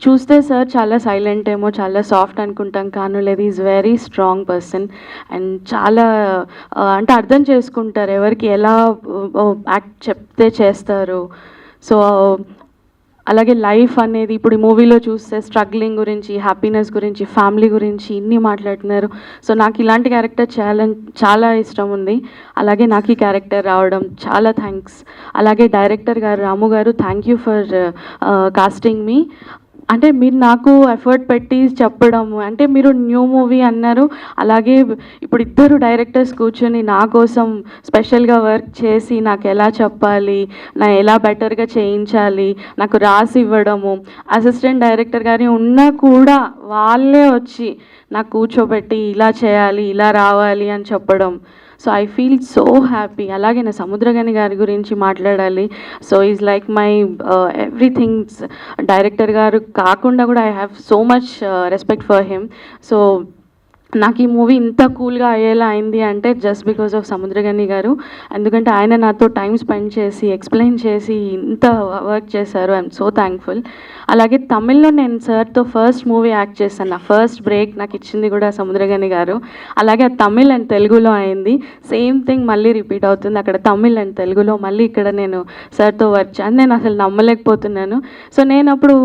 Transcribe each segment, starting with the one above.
చూస్తే సార్ చాలా సైలెంట్ ఏమో, చాలా సాఫ్ట్ అనుకుంటాం, కానీ లేదు, is very strong person. And చాలా అంటే అర్థం చేసుకుంటారు ఎవరికి ఎలా యాక్ట్ చెప్తే చేస్తారు. సో అలాగే లైఫ్ అనేది ఇప్పుడు ఈ మూవీలో చూస్తే స్ట్రగ్లింగ్ గురించి, హ్యాపీనెస్ గురించి, ఫ్యామిలీ గురించి ఇన్ని మాట్లాడుతున్నారు. సో నాకు ఇలాంటి క్యారెక్టర్ చాలా ఇష్టం ఉంది. అలాగే నాకు ఈ క్యారెక్టర్ రావడం చాలా థ్యాంక్స్. అలాగే డైరెక్టర్ గారు రాము గారు, థ్యాంక్ యూ ఫర్ కాస్టింగ్ మీ. అంటే మీరు నాకు ఎఫర్ట్ పెట్టి చెప్పడము, అంటే మీరు న్యూ మూవీ అన్నారు, అలాగే ఇప్పుడు ఇద్దరు డైరెక్టర్స్ కూర్చొని నా కోసం స్పెషల్గా వర్క్ చేసి నాకు ఎలా చెప్పాలి, నా ఎలా బెటర్గా చేయించాలి నాకు రాసి ఇవ్వడము, అసిస్టెంట్ డైరెక్టర్ గారి ఉన్నా కూడా వాళ్ళే వచ్చి నాకు కూర్చోబెట్టి ఇలా చేయాలి, ఇలా రావాలి అని చెప్పడం. So I feel so happy. అలాగే నా సముద్రగని గారి గురించి మాట్లాడాలి. So is like my everything's. Director గారు కాకుండా కూడా I have so much respect for him. So నాకు ఈ మూవీ ఇంత కూల్గా అయ్యేలా అయింది అంటే జస్ట్ బికాస్ ఆఫ్ సముద్రగని గారు. ఎందుకంటే ఆయన నాతో టైం స్పెండ్ చేసి ఎక్స్ప్లెయిన్ చేసి ఇంత వర్క్ చేశారు. I'm so thankful. అలాగే తమిళ్లో నేను సార్తో ఫస్ట్ మూవీ యాక్ట్ చేశాను. నా ఫస్ట్ బ్రేక్ నాకు ఇచ్చింది కూడా సముద్రగని గారు. అలాగే తమిళ్ అండ్ తెలుగులో అయింది. సేమ్ థింగ్ మళ్ళీ రిపీట్ అవుతుంది. అక్కడ తమిళ్ అండ్ తెలుగులో మళ్ళీ ఇక్కడ నేను సార్తో వర్క్ చేయాలి, నేను అసలు నమ్మలేకపోతున్నాను. సో నేను అప్పుడు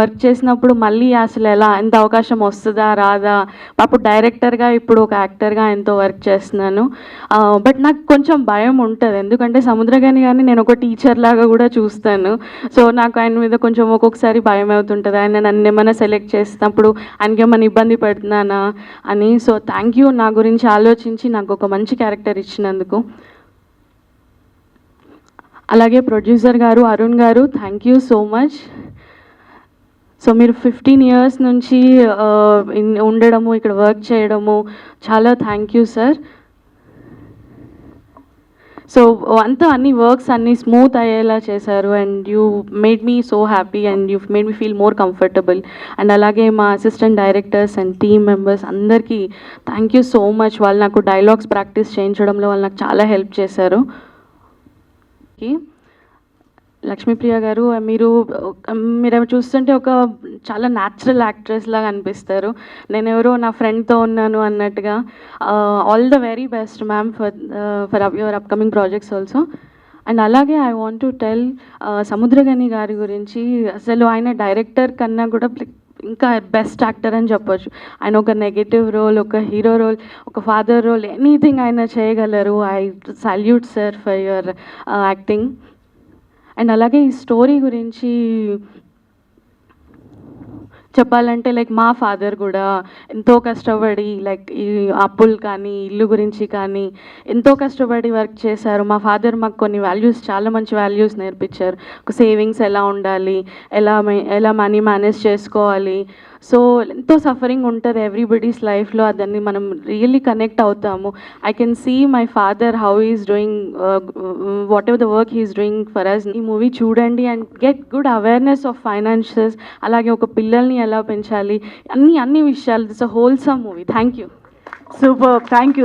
వర్క్ చేసినప్పుడు మళ్ళీ అసలు ఎలా ఎంత అవకాశం వస్తుందా రాదా, అప్పుడు డైరెక్టర్గా ఇప్పుడు ఒక యాక్టర్గా ఆయనతో వర్క్ చేస్తున్నాను. బట్ నాకు కొంచెం భయం ఉంటుంది, ఎందుకంటే సముద్రగని గారిని నేను ఒక టీచర్ లాగా కూడా చూస్తాను. సో నాకు ఆయన మీద కొంచెం ఒక్కొక్కసారి భయం అవుతుంటుంది, ఆయన నన్ను ఏమైనా సెలెక్ట్ చేసినప్పుడు ఆయనకి ఏమైనా ఇబ్బంది పెడుతున్నానా అని. సో థ్యాంక్ యూ నా గురించి ఆలోచించి నాకు ఒక మంచి క్యారెక్టర్ ఇచ్చినందుకు. అలాగే ప్రొడ్యూసర్ గారు అరుణ్ గారు, thank you so much. So మీరు 15 years నుంచి ఉండడము, ఇక్కడ వర్క్ చేయడము, చాలా థ్యాంక్ యూ సార్. సో అంతా అన్ని వర్క్స్ అన్నీ స్మూత్ అయ్యేలా చేశారు. And you made me so happy and you made me feel more comfortable. And అలాగే మా assistant directors and team members అందరికీ థ్యాంక్ యూ సో మచ్. వాళ్ళు నాకు డైలాగ్స్ ప్రాక్టీస్ చేయించడంలో వాళ్ళు నాకు చాలా హెల్ప్ చేశారు. లక్ష్మీప్రియ గారు, మీరు చూస్తుంటే ఒక చాలా న్యాచురల్ యాక్ట్రెస్ లాగా అనిపిస్తారు. నేను ఎవరో నా ఫ్రెండ్తో ఉన్నాను అన్నట్టుగా. All the very best ma'am for your upcoming projects also. And అలాగే I want to tell Samuthirakani గారి గురించి. అసలు ఆయన డైరెక్టర్ కన్నా కూడా ఇంకా బెస్ట్ యాక్టర్ అని చెప్పొచ్చు. ఆయన ఒక నెగటివ్ రోల్, ఒక హీరో రోల్, ఒక ఫాదర్ రోల్, ఎనీథింగ్ ఆయన చేయగలరు. I salute sir for your acting. And అలాగే ఈ స్టోరీ గురించి చెప్పాలంటే లైక్ మా ఫాదర్ కూడా ఎంతో కష్టపడి లైక్ ఈ అప్పులు కానీ ఇల్లు గురించి కానీ ఎంతో కష్టపడి వర్క్ చేశారు. మా ఫాదర్ మాకు కొన్ని వాల్యూస్, చాలా మంచి వాల్యూస్ నేర్పించారు. ఒక సేవింగ్స్ ఎలా ఉండాలి, ఎలా మనీ మేనేజ్ చేసుకోవాలి. సో ఎంతో సఫరింగ్ ఉంటుంది ఎవ్రీబడీస్ లైఫ్లో, దాన్ని మనం రియల్లీ కనెక్ట్ అవుతాము. I can see my father how is doing whatever the work he is doing for us. ఈ మూవీ చూడండి and get good awareness of financials, అలాగే ఒక పిల్లల్ని ఎలా పెంచాలి, అన్ని విషయాలు. It's a wholesome movie. Thank you. Super, thank you.